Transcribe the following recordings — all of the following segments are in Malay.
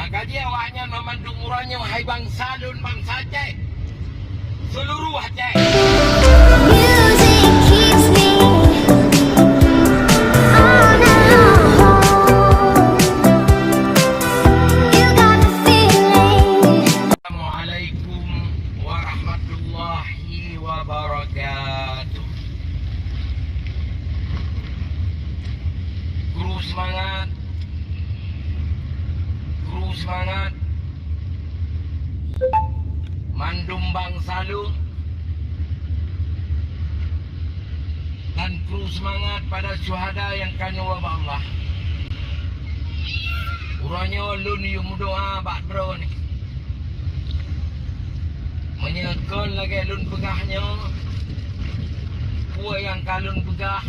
Maka dia awaknya memandung murahnya wahai bangsa lun bangsa Aceh. Seluruh Aceh. Music keeps me on a hold. You got the feeling. Assalamualaikum warahmatullahi wabarakatuh. Guru semangat. Guru semangat. Mandum bangsa lu. Dan guru semangat pada syuhada yang kanu wabah Allah. Uranya lun yung doa bakdro ni. Menyekon lagi lun pegahnya. Kuah yang kalun pegah.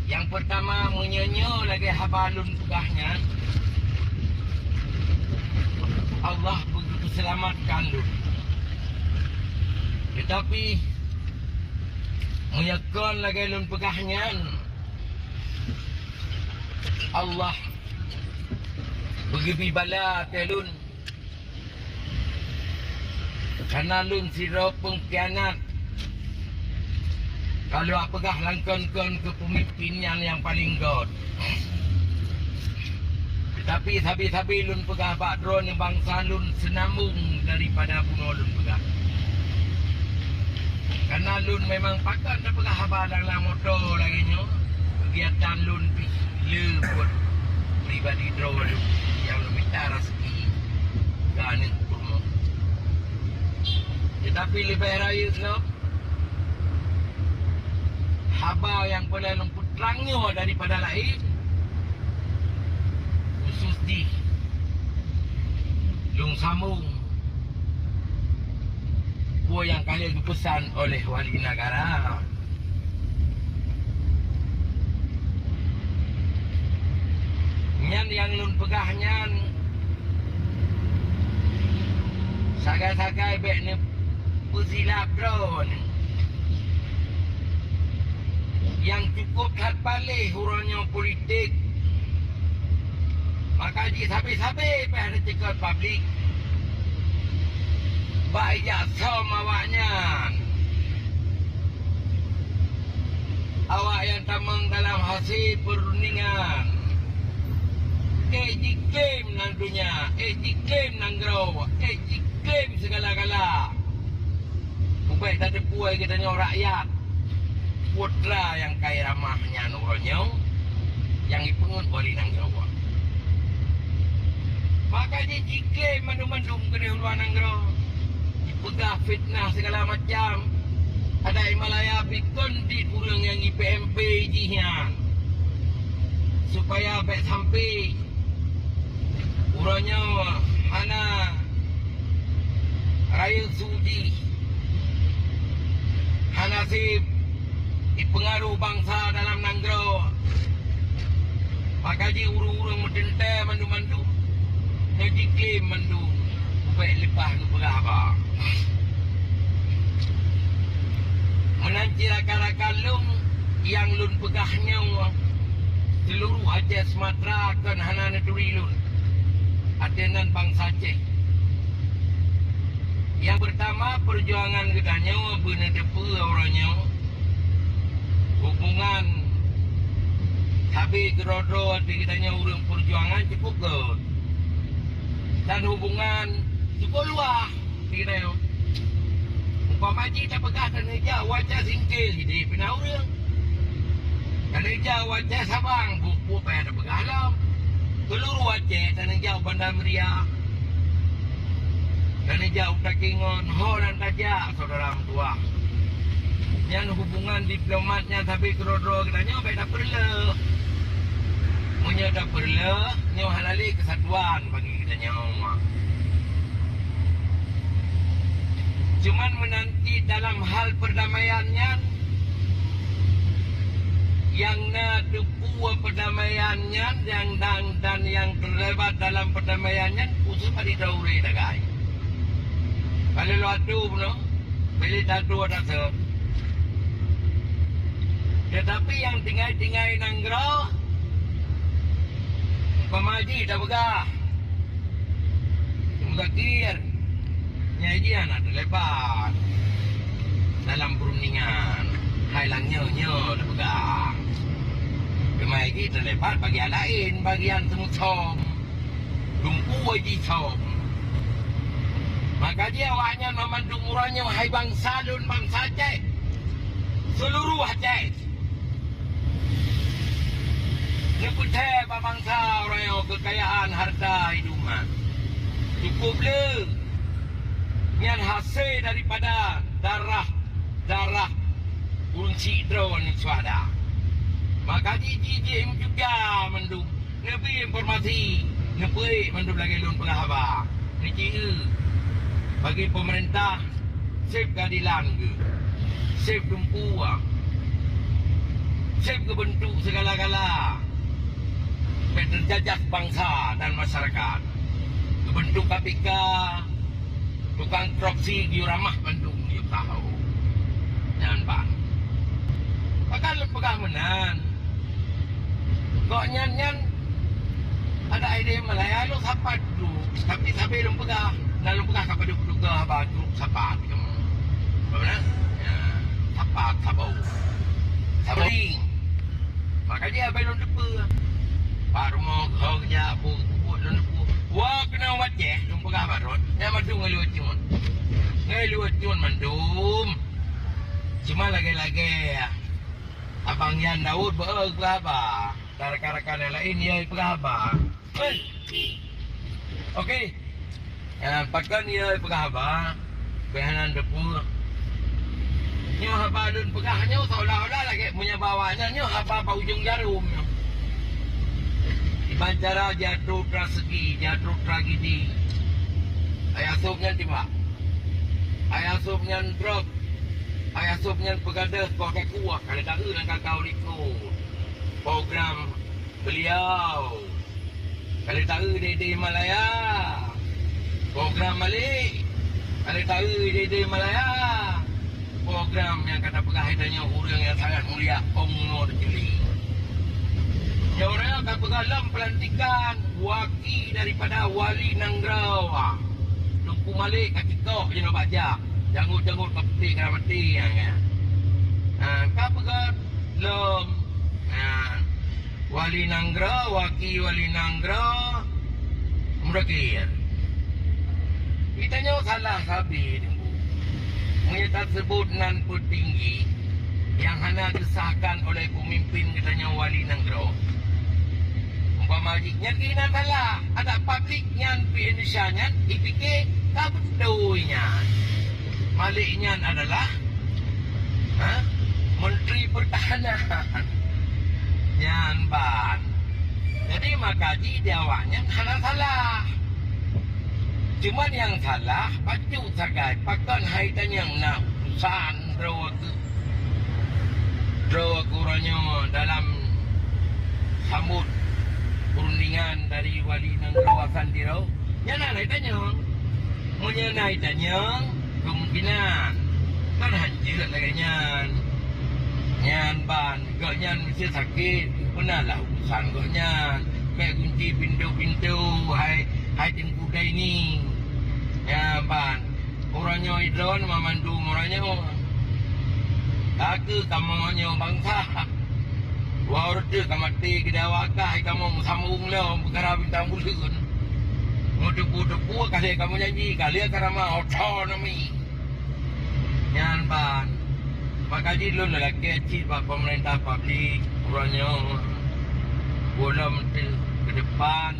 Yang pertama menyenyo lagi habalun pegahnya. Allah begitu selamatkan lu. Tetapi menyekon lagi lun pegahnya. Allah begitu bala telun. Karena lun siro pengkhianat. Kalau apakah langkon-kon kepemimpinan yang paling god. Tetapi sabi-sabi lun pegah bakdro ni bangsa lun senambung daripada bunuh lun pegah. Karena lun memang pakat dah pegah habang dalam motor lagi nyo. Kegiatan lun pilih buat pribadi dro lun yang minta rezeki. Ganin kurma. Tetapi lebih raya no. Haba yang pernah lemput terangnya daripada lain. Khusus di Lung Sambung. Buah yang kali dipesan oleh wali negara. Nyan yang lun pegahnya. Sagai-sagai bek ni pesilap drone. Yang cukup kat balik huranya politik. Maka dia sabi-sabi pada cakap publik. Baik som awaknya. Awak yang tamang dalam hasil perundingan. Klaim nang dunia. Klaim nang grow. Klaim segala-gala. Bukan tak ada puai kita nyawa rakyat. Putra yang kaya ramahnya nurnya yang dipungut oleh Nanggro. Maka dia diklaim mandum-mandum ke dahuluan Nanggro. Dipegah fitnah segala macam. Ada Himalaya pikun di urang yang IPMP jihan. Supaya baik sampai urangnya hana raya sudi. Hana sip pengaruh bangsa dalam Nanggro. Maka dia urung-urung mendentai mandu-mandu. Dia diklaim mandu. Baik lepas ke berapa. Menancir akal-akal lung yang lun pegahnya. Seluruh Aceh Sumatera kan hana neturi lun. Adenan bangsa Aceh. Yang pertama perjuangan gedanya benar depa orangnya. Hubungan habis gerodro kitanya urang perjuangan cukup ke. Dan hubungan cukup luas kita. Umpama haji tak pegah dan hijau wajah singkil jadi pina urang. Dan hijau wajah Sabang buku payah tak pegah lah. Seluruh Aceh dan hijau Bandar Meriah. Dan hijau Takingon, Ho dan Tajak saudara tua. Yang hubungan diplomatnya tapi kerodro katanya baik tak perlu. Punya tak perlu, nyawa halali kesatuan bagi kita nyawa. Cuman menanti dalam hal perdamaiannya yang nak dupu perdamaiannya dan yang terlibat dalam perdamaiannya khusus pada dauri dagai. Kalau lu adu no, pilih tadu ada se. Tetapi yang tinggal-tinggal Nanggro, pemaji tak begah. Mengakir. Nyajian ada lebat. Dalam perundingan. Hailang nyo dah pegang. Kemai kita lebat bagian lain. Bagian temu som. Dumpu aji som. Maka dia awaknya memandung murahnya. Hai bangsa lun bangsa Aceh. Seluruh Aceh. Nyekutai bangsa orang yang kekayaan harta hidupan. Cukup le. Yang hasil daripada darah kunci drone ni suada. Maka JJM juga mendung. Nabi informasi. Nabi mendung lagi lun pengahaba. Ni bagi pemerintah save keadilan ke. Save tumpu. Save kebentuk segala-gala. Terjajah bangsa dan masyarakat. Kebentuk KPK. Tukang korupsi di ramah Bandung dia tahu. Jangan bang. Pakai lepegah menan. Kok nyan ada ide Malaya lu sapat tu. Tapi sampai lepegah. Dan lepegah kapal duduk ke baju sapat kamu. Benar? Ya, sapat sabau. Sabling. Maka dia belum depa. Baru mau kerja apa lun depa. Wah kena wajah dum pegah barot. Ya mandum ngeluat cun. Ngeluat cun mandum. Cuma lagi-lagi Abang Yan Daud pegah ba. Rakan-rakan yang lain dia pegah ba. Okey. Pakan dia pegah ba. Behanan depu. Nyo haba lun pegahnya seolah-olah lagi punya bawanya nyo haba pa ujung jarum. Bancara jatuh tragedi, jatuh tragedi. Ayah supnya tiba. Ayah supnya drop. Ayah supnya pegadah kau kuah. Kalau tak dan kakau liko. Program beliau. Kalau tak Dede Malaya. Program Malik. Kalau tak Dede Malaya. Program yang kata pegahitannya orang yang sangat mulia. Ongor Jeli. Ya orang akan pegalam pelantikan wakil daripada Wali Nanggrawah. Tumpu Malik kat TikTok je nak baca. Janggut-janggut kepeti keramati kan. Kau pegalam Wali Nanggrawah, wakil Wali Nanggrawah. Murakir. Kita nyawa salah sabi tunggu. Menyata sebut nan petinggi yang hanya disahkan oleh pemimpin katanya Wali Nanggrawah. Pemajiknya kena salah. Ada publiknya di Indonesia nya dipikir kabutunya. Maliknya adalah Menteri Pertahanan. Yan ban. Jadi maka dia awaknya salah. Cuman yang salah baju sagai pakan haitan yang nak urusan draw kurangnya dalam sambut perundingan dari Wali Nanggrawah Sandiro. Yang nak tanya menyenai tanya kemungkinan kan hancur lagi nyan ban gaknya mesti sakit benalah urusan gaknya kayak kunci pintu-pintu hai tengku dah ini ya ban orangnya idron memandu orangnya tak kamunya bangsa. Wah order kamati kita wakah kamu sambung lah perkara bintang bulan. Mudu-mudu kasih kamu janji kali karama otonomi. Yan ban. Maka di lu lelaki kecil pak pemerintah publik orangnya boleh ke depan.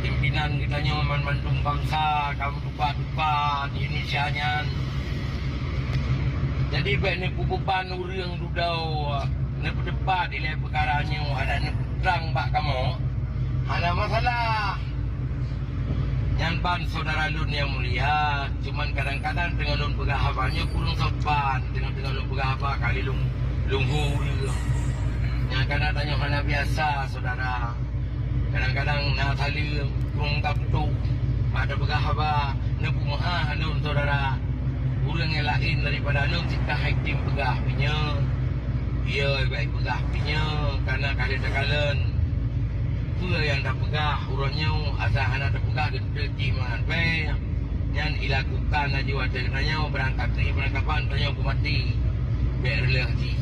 Pimpinan kita nyaman mandung bangsa kamu dupa-dupa di Indonesia nya. Jadi baik ni pupupan urang dudau ni berdebat di lain perkaranya ada ni perang bak kamu. Ada masalah. Yang ban saudara lun yang mulia, cuman kadang-kadang dengan lun pegahabannya kurang sopan dengan lun pegahaba kali lunghu. Yang kadang-kadang mana biasa saudara. Kadang-kadang nak saling kurang kaptu. Ada pegahaba ni pumaha lun saudara. Orang yang lain daripada lu kita hakim pegah punya. Ya baik pegah punya karena kali-kali apa yang dah pegah orangnya Asa anak terbuka kerja man. Baik. Yang ilakukan aja wadah berangkat ni berangkapan tanya aku mati. Biar relasi.